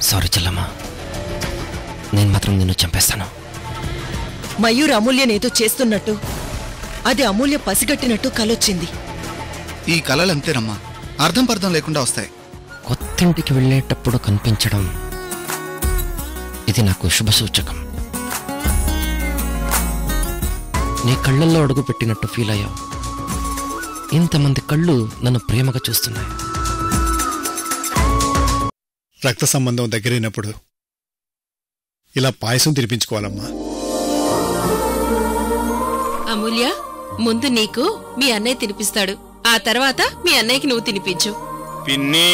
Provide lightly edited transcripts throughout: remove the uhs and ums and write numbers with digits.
Sorry చెల్లమ్మా, నేను మాత్రం నిన్ను చంపేస్తాను. మయూర్ అమూల్యనేదో చేస్తున్నట్టు, అది అమూల్య పసిగట్టినట్టు కలొచ్చింది. ఈ కలలంతేనమ్మా, అర్థం పర్థం లేకుండా వస్తాయి. కొత్తింటికి వెళ్ళేటప్పుడు కనిపించడం ఇది నాకు శుభసూచకం. నీ కళ్ళల్లో అడుగు పెట్టినట్టు ఫీల్ అయ్యావు. ఇంతమంది కళ్ళు నన్ను ప్రేమగా చూస్తున్నాయి. రక్త సంబంధం దగ్గరైనప్పుడు ఇలా పాయసం తినిపించుకోవాలమ్మా. అమూల్య, ముందు నీకు మీ అన్నయ్య తినిపిస్తాడు, ఆ తర్వాత మీ అన్నయ్యకి నువ్వు తినిపించు. పిన్ని,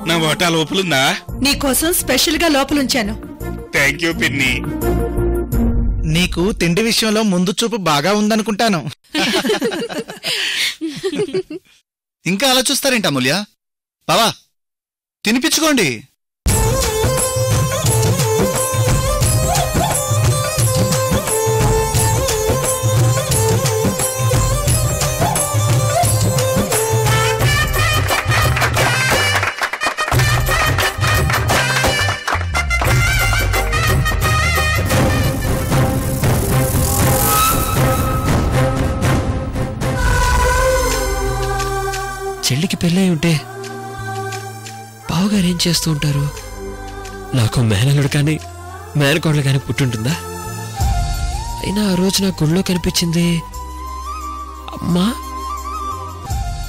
నా వాటా లోపలుందా? నీకోసం స్పెషల్ గా లోపలుంచాను. థ్యాంక్ యూ పిన్ని. నీకు తిండి విషయంలో ముందు చూపు బాగా ఉందనుకుంటాను. ఇంకా అలా చూస్తారేంటి అమూల్య? బావా, తినిపించుకోండి. చెల్లికి పెళ్ళై ఉంటే బావగారు ఏం చేస్తూ ఉంటారు? నాకు మేనల్లుడు కానీ మేనకోడలు కానీ పుట్టుంటుందా? అయినా ఆ రోజు నా గుళ్ళో కనిపించింది అమ్మా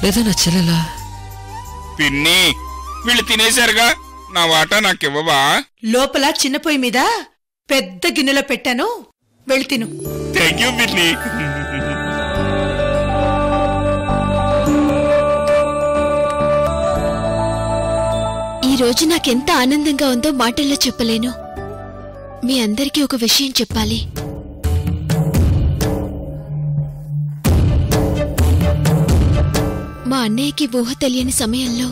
లేదా నా చెల్లెలా? పిన్ని, వీళ్ళు తినేశారుగా, నా వాటా నాకివ్వవా? లోపల చిన్న పొయ్యి మీద పెద్ద గిన్నెలో పెట్టాను, వెళ్ళి తిను. థ్యాంక్ యూ పిన్ని. ఈ రోజు నాకెంత ఆనందంగా ఉందో మాటల్లో చెప్పలేను. మీ అందరికీ ఒక విషయం చెప్పాలి. మా అన్నయ్యకి ఊహ తెలియని సమయంలో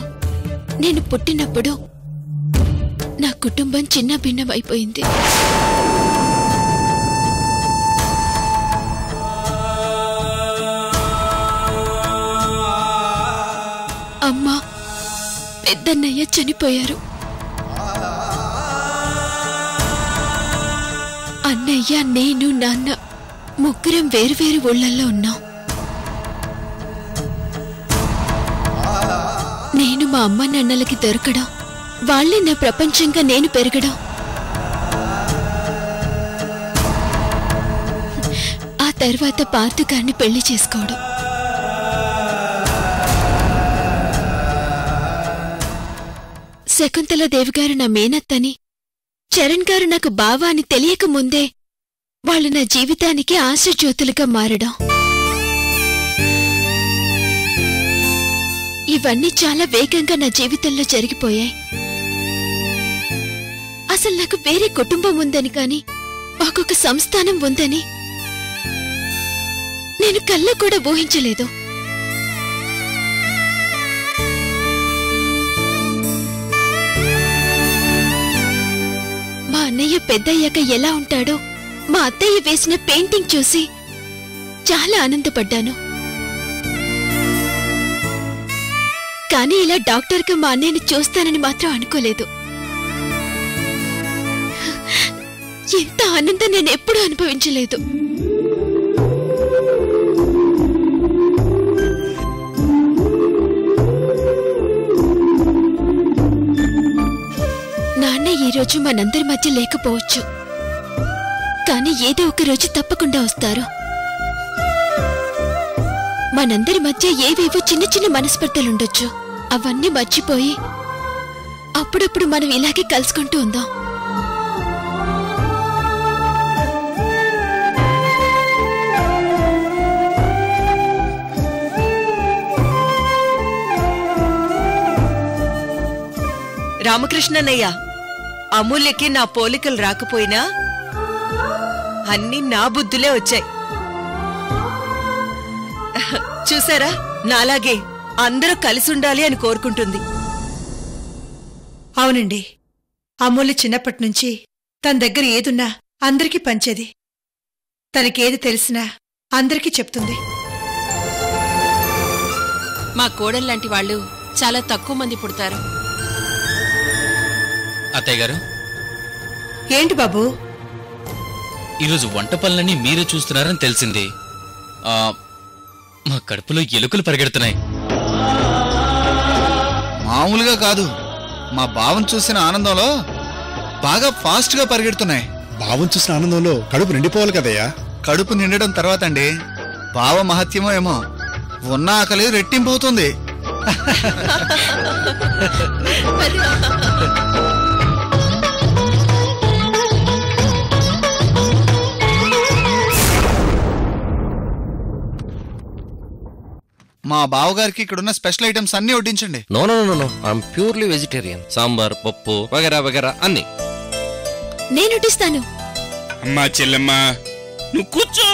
నేను పుట్టినప్పుడు నా కుటుంబం చిన్న భిన్నమైపోయింది. అమ్మా, పెద్దన్నయ్య చనిపోయారు. అన్నయ్య, నేను, నాన్న ముగ్గురం వేరువేరు ఊళ్ళల్లో ఉన్నాం. నేను మా అమ్మ నాన్నలకి దొరకడం, వాళ్ళే నా ప్రపంచంగా నేను పెరగడం. ఆ తర్వాత పార్థు గారిని పెళ్లి చేసుకోవడం. శకుంతలదేవి గారు నా మేనత్తని, చరణ్ గారు నాకు బావ అని తెలియక ముందే వాళ్ళు నా జీవితానికి ఆశజ్యోతులుగా మారడం. ఇవన్నీ చాలా వేగంగా నా జీవితంలో జరిగిపోయాయి. అసలు నాకు వేరే కుటుంబం ఉందని కాని, ఒక్కొక్క సంస్థానం ఉందని నేను కల్లో కూడా ఊహించలేదు. మా అన్నయ్య పెద్దయ్యాక ఎలా ఉంటాడో మా అత్తయ్య వేసిన పెయింటింగ్ చూసి చాలా ఆనందపడ్డాను. కానీ ఇలా డాక్టర్గా మా అన్నయ్యని చూస్తానని మాత్రం అనుకోలేదు. ఎంత ఆనందం నేను ఎప్పుడూ అనుభవించలేదు. నాన్న ఈరోజు మనందరి మధ్య లేకపోవచ్చు, కానీ ఏదో ఒక రోజు తప్పకుండా వస్తారు. మనందరి మధ్య ఏవేవో చిన్న చిన్న మనస్పర్ధలుండొచ్చు, అవన్నీ మర్చిపోయి అప్పుడప్పుడు మనం ఇలాగే కలుసుకుంటూ ఉందాం. రామకృష్ణన్నయ్య, అమూల్యకి నా పోలికలు రాకపోయినా అన్నీ నా బుద్ధులే వచ్చాయి. చూసారా, నాలాగే అందరూ కలిసుండాలి అని కోరుకుంటుంది. అవునండి, అమూల్య చిన్నప్పటి నుంచి తన దగ్గర ఏదున్నా అందరికీ పంచేది. తనకేది తెలిసినా అందరికీ చెప్తుంది. మా కోడల్లాంటి వాళ్ళు చాలా తక్కువ మంది పుడతారు. అత్తయ్య గారు, ఏంటి బాబు? ఈరోజు వంట పనులన్నీ మీరే చూస్తున్నారని తెలిసింది. మా కడుపులో ఎలుకలు పరిగెడుతున్నాయి. మామూలుగా కాదు, మా బావను చూసిన ఆనందంలో బాగా ఫాస్ట్ గా పరిగెడుతున్నాయి. బావను చూసిన ఆనందంలో కడుపు నిండిపోవాలి కదయ్యా. కడుపు నిండడం తర్వాత అండి, బావ మహత్యమో ఏమో, ఉన్న ఆకలి రెట్టింపవుతుంది. మా బావగారికి ఇక్కడున్న స్పెషల్ ఐటమ్స్ అన్ని వడ్డించండి. No no no no, I'm purely vegetarian. Sambar, పప్పు వగేరా వగేరా అన్ని నేను వడ్డిస్తాను. అమ్మా చెల్లెమ్మా, నువ్వు కూర్చో.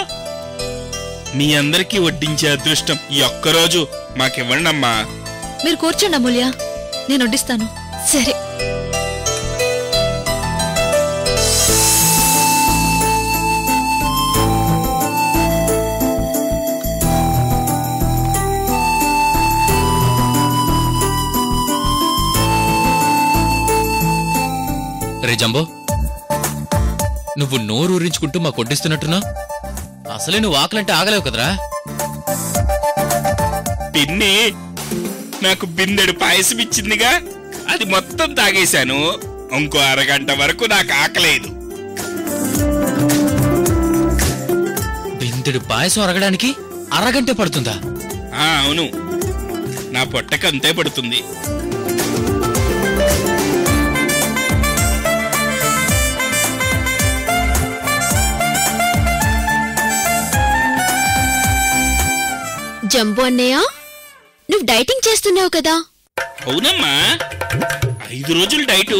మీ అందరికీ వడ్డించే అదృష్టం ఈ ఒక్కరోజు మాకివ్వండి అమ్మా. మీరు కూర్చోండి అమూల్య, నేను వడ్డిస్తాను. సరే. రే జంబో, నువ్వు నోరూరించుకుంటూ మాకు వడ్డిస్తున్నట్టున్నా? అసలే నువ్వు ఆకలంటే ఆగలేవు కదరా. పిన్ని నాకు బిందెడు పాయసం ఇచ్చిందిగా, అది మొత్తం తాగేశాను. ఇంకో అరగంట వరకు నాకు ఆకలేదు. బిందెడు పాయసం అరగడానికి అరగంటే పడుతుందా? అవును, నా పొట్టకు అంతే పడుతుంది. జంబో అన్నయ్య, నువ్వు డైటింగ్ చేస్తున్నావు కదా? అవునమ్మా, 5 రోజులు డైటు,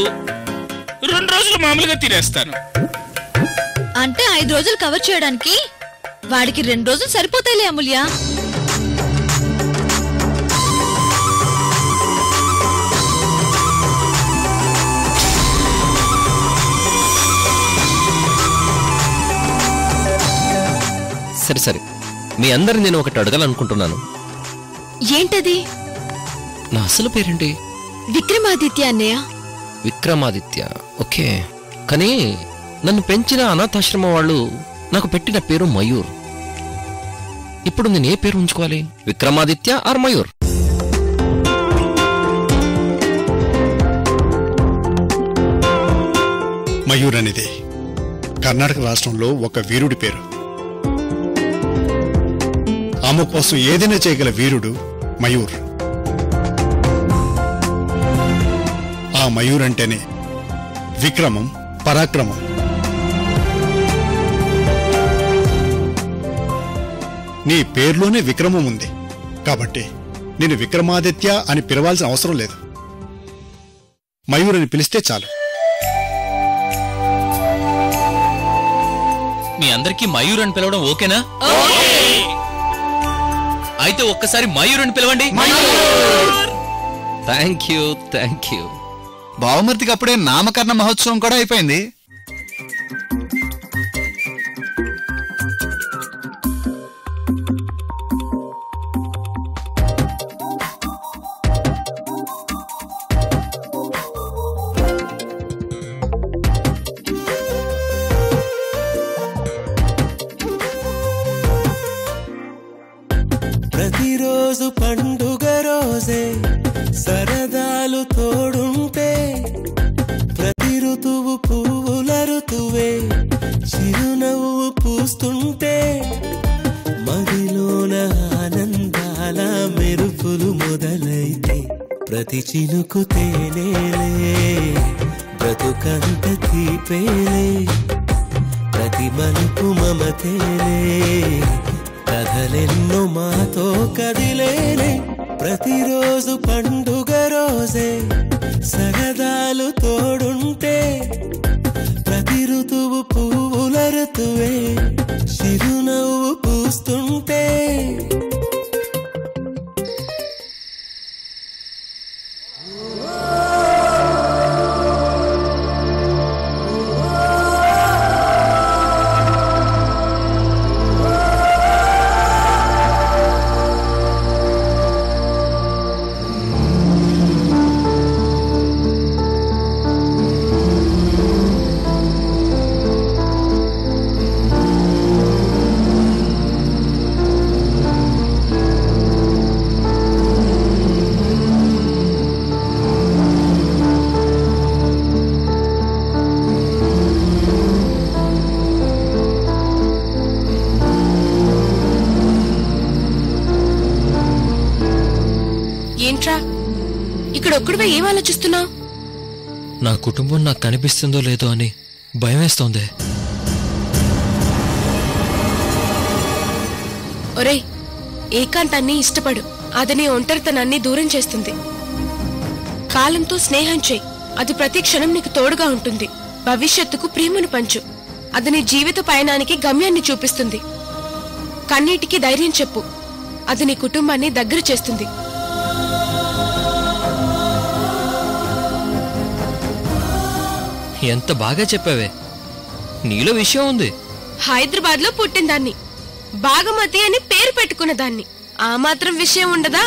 2 రోజులు మామూలుగా తినేస్తాను. అంటే 5 రోజులు కవర్ చేయడానికి వాడికి 2 రోజులు సరిపోతాయిలే అమూల్య. సరే సరే, మీ అందరు నేను ఒకటి అడగాలనుకుంటున్నాను. ఏంటది? నా అసలు పేరేంటి? విక్రమాదిత్య అన్నయ్య. విక్రమాదిత్య, ఓకే. కానీ నన్ను పెంచిన అనాథాశ్రమం వాళ్ళు నాకు పెట్టిన పేరు మయూర్. ఇప్పుడు నేను ఏ పేరు ఉంచుకోవాలి? విక్రమాదిత్య ఆర్ మయూర్? మయూర్ అనేది కర్ణాటక రాష్ట్రంలో ఒక వీరుడి పేరు. ఆమె కోసం ఏదైనా చేయగల వీరుడు మయూర్. ఆ మయూర్ అంటేనే విక్రమం, పరాక్రమం. నీ పేర్లోనే విక్రమం ఉంది కాబట్టి నేను విక్రమాదిత్య అని పిలవాల్సిన అవసరం లేదు. మయూర్ అని పిలిస్తే చాలు. మీ అందరికీ మయూర్ అని పిలవడం ఓకేనా? అయితే ఒక్కసారి మయూర్ అని పిలవండి. Thank you, thank you. బావమర్తికి అప్పుడే నామకరణ మహోత్సవం కూడా అయిపోయింది. ప్రతిరోజు పండుగ రోజే సరదాలు తోడుంటే, ప్రతి ఋతువు పువ్వుల ఋతువే చిరునవ్వు పూస్తుంటే, మదిలోన ఆనందాల మెరుపులు మొదలైతే, ప్రతి చినుకు తేనేలే బ్రతుకంత తీపేలే, ప్రతి మలుపు మమతేలే కథలెన్నో మాతో కదిలేనే. ప్రతిరోజు పండుగ రోజే సరదాలు తోడుంటే, ప్రతి ఋతువు పువ్వుల ఋతువే చిరునవ్వు పూస్తుంటే. ఒక్కడివే ఏం ఆలోచిస్తున్నావు? నా కుటుంబం నాకు కనిపిస్తుందో లేదో అని భయం వేస్తోంది. ఒరేయ్, ఏకాంతాన్ని ఇష్టపడు. అది నీ ఒంటరితనాన్ని దూరం చేస్తుంది. కాలంతో స్నేహం చేయి. అది ప్రతి క్షణం నీకు తోడుగా ఉంటుంది. భవిష్యత్తుకు ప్రేమను పంచు. అది నీ జీవిత పయనానికి గమ్యాన్ని చూపిస్తుంది. కన్నీటికి ధైర్యం చెప్పు. అది నీ కుటుంబాన్ని దగ్గర చేస్తుంది. ఎంత బాగా చెప్పావే. నీలో విషయం ఉంది. హైదరాబాద్ లో పుట్టిన దాన్ని, బాగమతి అని పేరు పెట్టుకున్న దాన్ని, ఆ మాత్రం విషయం ఉండదా?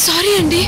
సారీ అండి.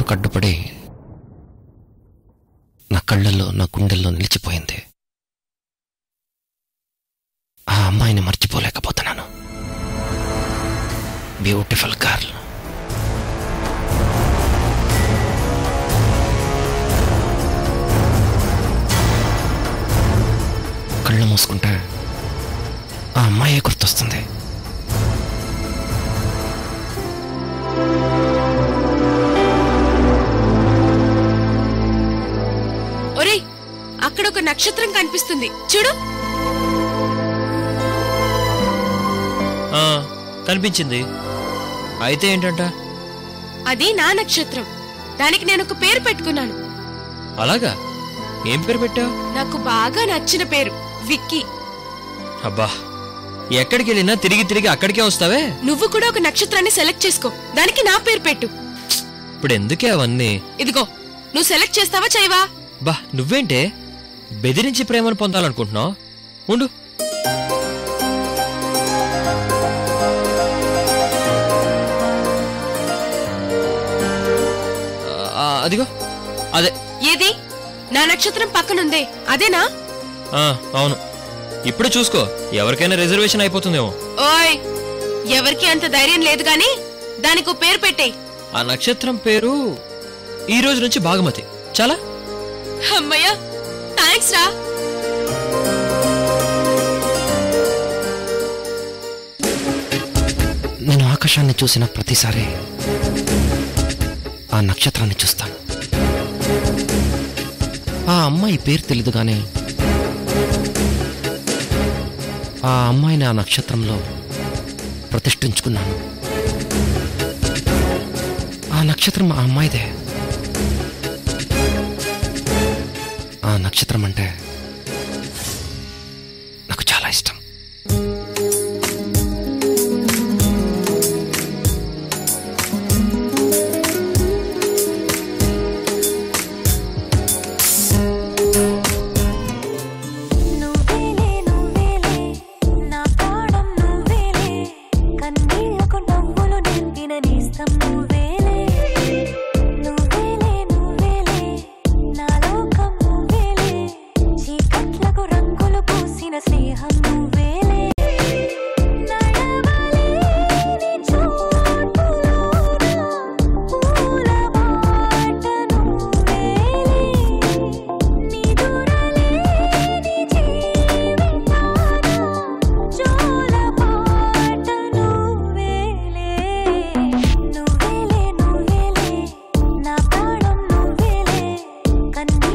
కడ్డుపడి నా కళ్ళల్లో, నా గుండెల్లో నిలిచిపోయింది. ఆ అమ్మాయిని మర్చిపోలేకపోతున్నాను. Beautiful girl. కళ్ళు మూసుకుంటే ఆ అమ్మాయే గుర్తొస్తుంది. ఒరేయ్, అక్కడ ఒక నక్షత్రం కనిపిస్తుంది చూడు. కనిపించింది. అయితే ఏంటంట? అది నా నక్షత్రం. దానికి నేను ఒక పేరు పెట్టుకున్నాను. అలాగా? ఏం పేరు పెట్టావు? నాకు బాగా నచ్చిన పేరు, విక్కీ. అబ్బా, ఎక్కడికి వెళ్ళినా తిరిగి తిరిగి అక్కడికే వస్తావే. నువ్వు కూడా ఒక నక్షత్రాన్ని సెలెక్ట్ చేసుకో, దానికి నా పేరు పెట్టు. ఇప్పుడు ఎందుకే అవన్నీ? ఇదిగో, నువ్వు సెలెక్ట్ చేస్తావా చేయవా? బా, నువ్వేంటే బెదిరించి ప్రేమను పొందాలనుకుంటున్నావు? ఉండు. అదిగో అదే. ఏది? నా నక్షత్రం పక్కనుందే అదేనా? అవును. ఇప్పుడు చూసుకో, ఎవరికైనా రిజర్వేషన్ అయిపోతుందేమో. ఓయ్, ఎవరికి అంత ధైర్యం లేదు గాని దానికి పేరు పెట్టేయ్. ఆ నక్షత్రం పేరు ఈ రోజు నుంచి బాగమతి. చాలా. అమ్మయ్యా, థాంక్స్ రా. నేను ఆకాశాన్ని చూసిన ప్రతిసారి ఆ నక్షత్రాన్ని చూస్తాను. ఆ అమ్మాయి పేరు తెలీదు గానీ ఆ అమ్మాయిని ఆ నక్షత్రంలో ప్రతిష్ఠించుకున్నాను. ఆ నక్షత్రం ఆ అమ్మాయిదే. ఆ నక్షత్రం అంటే నాకు చాలా ఇష్టం. నువ్వేలే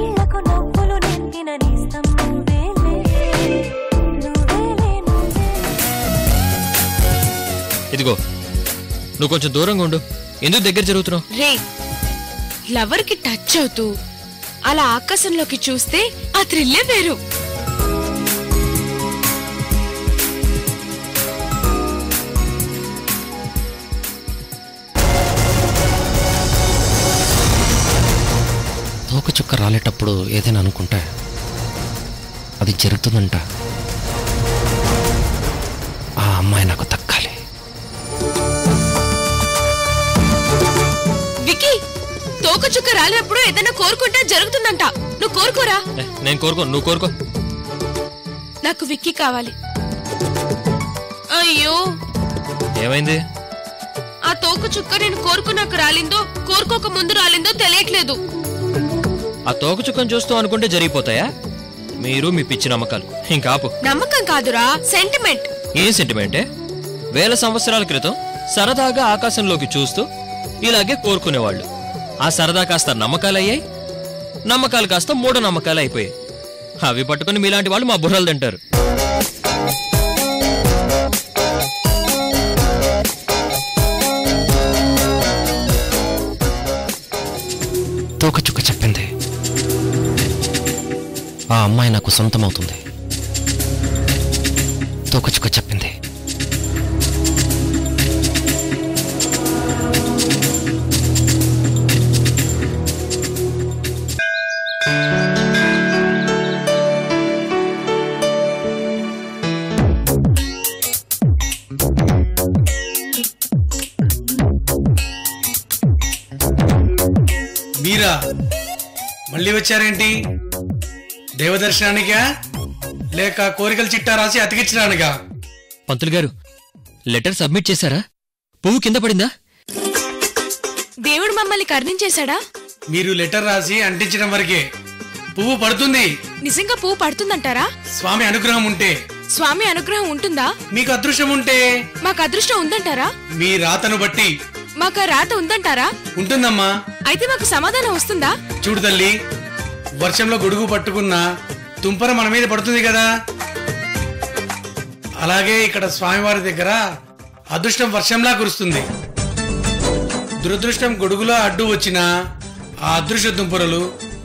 కళ్ళకు నవ్వులు నింపిన నేస్తం నువ్వేలే నువ్వేలే నువ్వే. ఇదిగో నువ్వు కొంచెం దూరంగా ఉండు. ఎందుకు దగ్గర జరుగుతున్నావు? రే, లవర్ కి టచ్ అవుతూ అలా ఆకాశంలోకి చూస్తే ఆ థ్రిల్లే వేరు. తోక చుక్క రాలేటప్పుడు ఏదైనా అనుకుంటే అది జరుగుతుందంట. ఆ అమ్మాయి నాకు దక్కాలి. వికీ, తోక చుక్క రాలేనప్పుడు ఏదైనా కోరుకుంటే జరుగుతుందంట. నువ్వు కోరుకోరా. నేను కోరుకో, నువ్వు కోరుకో. నాకు విక్కీ కావాలి. అయ్యో, ఏమైంది? ఆ తోక చుక్క నేను కోరుకున్నాక రాలిందో కోరుకోక ముందు రాలిందో తెలియట్లేదు. ఆ తోక చుక్కను చూస్తూ అనుకుంటే జరిగిపోతాయా? మీరు మీ పిచ్చి నమ్మకాలు ఇంకా ఆపు. నమ్మకం కాదురా, సెంటిమెంట్. ఏం సెంటిమెంటే? వేల సంవత్సరాల క్రితం సరదాగా ఆకాశంలోకి చూస్తూ ఇలాగే కోరుకునేవాళ్ళు. ఆ సరదా కాస్త నమ్మకాలయ్యాయి, నమ్మకాలు కాస్త మూఢ నమ్మకాలు అయిపోయాయి. అవి పట్టుకుని మీలాంటి వాళ్ళు మా బుర్రలు తింటారు. తోకచుక్క చెప్పింది ఆ అమ్మాయి నాకు సొంతమవుతుంది. తోకచుక్క చెప్పింది. మీరా మళ్ళీ వచ్చారేంటి? దేవదర్శనానికా లేక కోరికల చిట్టా రాసి అతికించడానికా? పంతులు గారు, లెటర్ సబ్మిట్ చేశారా? పువ్వు కింద పడిందా? దేవుడు మమ్మల్ని కరుణించేశాడా? మీరు లెటర్ రాసి అంటించడం వరకే. పువ్వు పడుతుంది. నిజంగా పువ్వు పడుతుందంటారా? స్వామి అనుగ్రహం ఉంటే. స్వామి అనుగ్రహం ఉంటుందా? మీకు అదృష్టం ఉంటే. మాకు అదృష్టం ఉందంటారా? మీ రాతను బట్టి. మాకు రాత ఉందంటారా? ఉంటుందమ్మా. అయితే మాకు సమాధానం వస్తుందా? చూడు తల్లి, వర్షంలో గొడుగు పట్టుకున్న తుంపర మన మీద పడుతుంది కదా, అలాగే ఇక్కడ స్వామివారి దగ్గర అదృష్టం వర్షంలా కురుస్తుంది. దురదృష్టం గొడుగులో అడ్డు వచ్చినా ఆ అదృష్ట తుంపరలు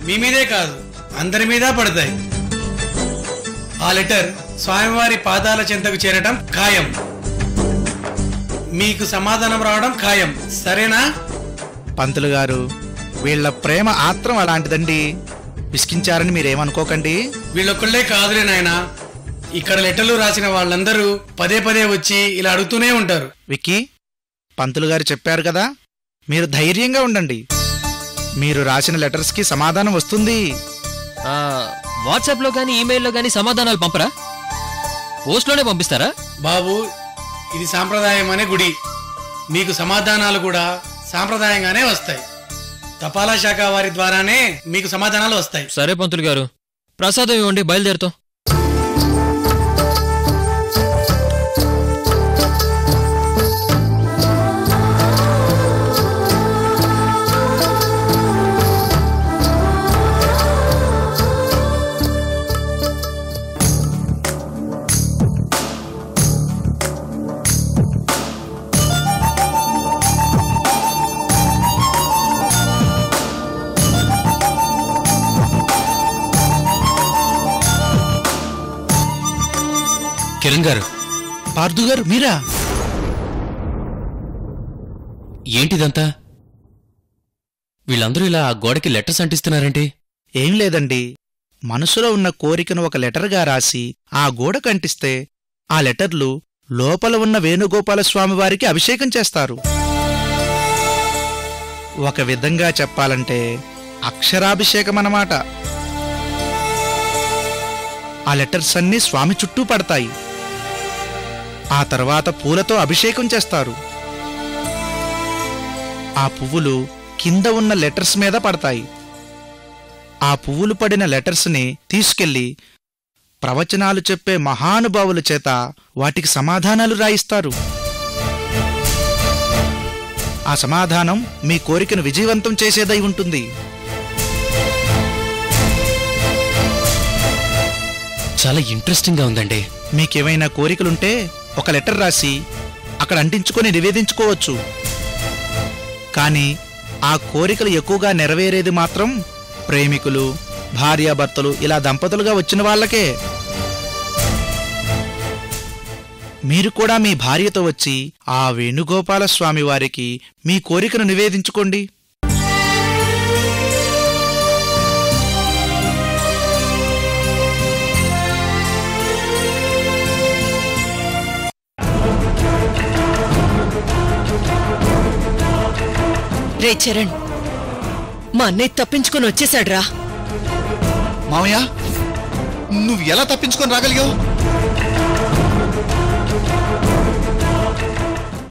మీ మీదే కాదు అందరి మీద పడతాయి. ఆ లెటర్ స్వామివారి పాదాల చెంతకు చేరటం ఖాయం. మీకు సమాధానం రావడం ఖాయం. సరేనా? పంతులు గారు, వీళ్ళ ప్రేమ ఆత్రం అలాంటిదండి. విసికించారని మీరేమనుకోకండి. వీళ్ళొక్కళ్లే కాదులే నాయనా, ఇక్కడ లెటర్లు రాసిన వాళ్ళందరూ పదే పదే వచ్చి ఇలా అడుగుతూనే ఉంటారు. విక్కీ, పంతులు గారు చెప్పారు కదా, మీరు ధైర్యంగా ఉండండి. మీరు రాసిన లెటర్స్ కి సమాధానం వస్తుంది. వాట్సాప్ లో గానీ ఈమెయిల్లో గానీ సమాధానాలు పంపరా? పోస్ట్ లోనే పంపిస్తారా? బాబు, ఇది సాంప్రదాయం అనే గుడి. మీకు సమాధానాలు కూడా సాంప్రదాయంగానే వస్తాయి. తపాలా శాఖ వారి ద్వారానే మీకు సమాధానాలు వస్తాయి. సరే పంతులు గారు, ప్రసాదం ఇవ్వండి, బయలుదేరుతాం. కిరణ్ గారు. పార్థు గారు, మీరా? ఏంటిదంతా? వీళ్ళందరూ ఇలా గోడకి లెటర్స్ అంటిస్తున్నారేంటి? ఏం లేదండి, మనసులో ఉన్న కోరికను ఒక లెటర్గా రాసి ఆ గోడకు అంటిస్తే ఆ లెటర్లు లోపల ఉన్న వేణుగోపాల స్వామివారికి అభిషేకం చేస్తారు. ఒక విధంగా చెప్పాలంటే అక్షరాభిషేకమన్నమాట. ఆ లెటర్స్ అన్నీ స్వామి చుట్టూ పడతాయి. ఆ తర్వాత పూలతో అభిషేకం చేస్తారు. ఆ పువ్వులు కింద ఉన్న లెటర్స్ మీద పడతాయి. ఆ పువ్వులు పడిన లెటర్స్ని తీసుకెళ్లి ప్రవచనాలు చెప్పే మహానుభావుల చేత వాటికి సమాధానాలు రాయిస్తారు. ఆ సమాధానం మీ కోరికను విజయవంతం చేసేదై ఉంటుంది. చాలా ఇంట్రెస్టింగ్ గా ఉందండి. మీకేమైనా కోరికలుంటే ఒక లెటర్ రాసి అక్కడ అంటించుకొని నివేదించుకోవచ్చు. కానీ ఆ కోరికలు ఎక్కువగా నెరవేరేది మాత్రం ప్రేమికులు, భార్యాభర్తలు ఇలా దంపతులుగా వచ్చిన వాళ్ళకే. మీరు కూడా మీ భార్యతో వచ్చి ఆ వేణుగోపాల స్వామి వారికి మీ కోరికను నివేదించుకోండి. రే చరణ్, మా అన్నయ్య తప్పించుకొని వచ్చేసాడ్రా. మామయ్య, నువ్వు ఎలా తప్పించుకొని రాగలిగావు?